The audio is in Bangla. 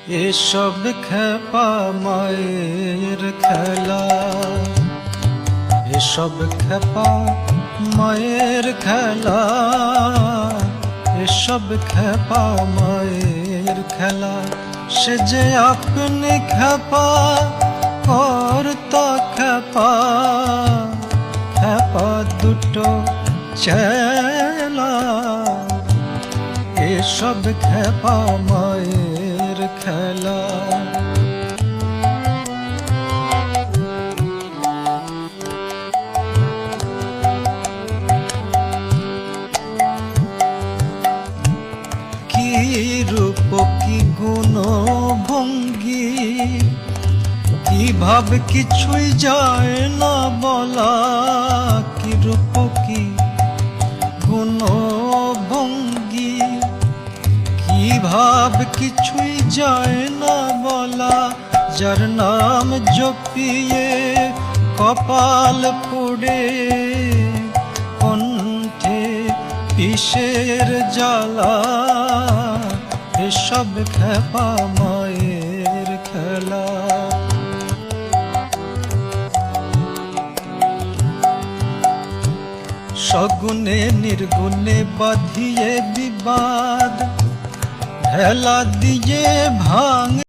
এসব খেপা মায়ের খেলা, এসব খেপা মায়ের খেলা, এসব খেপা মায়ের খেলা। সে যে আপনি খেপা করতা খেপা, খেপা দুটো চেলা। এসব খেপা মায়ের খেলা। কি রূপ কি গুণ ভঙ্গি, কি ভাব কিছুই যায় না বলা। কি রূপ কি গুণ ভঙ্গি, কি ভাব কিছুই যায় না বলা। যার নাম জপিয়ে কপাল পুড়ে, কণ্ঠে বিষের জ্বালা। এসব খেপা মায়ের খেলা। সগুনে নির্গুণে বাঁধিয়ে বিবাদ, ঢেলা দিয়ে ভাঙ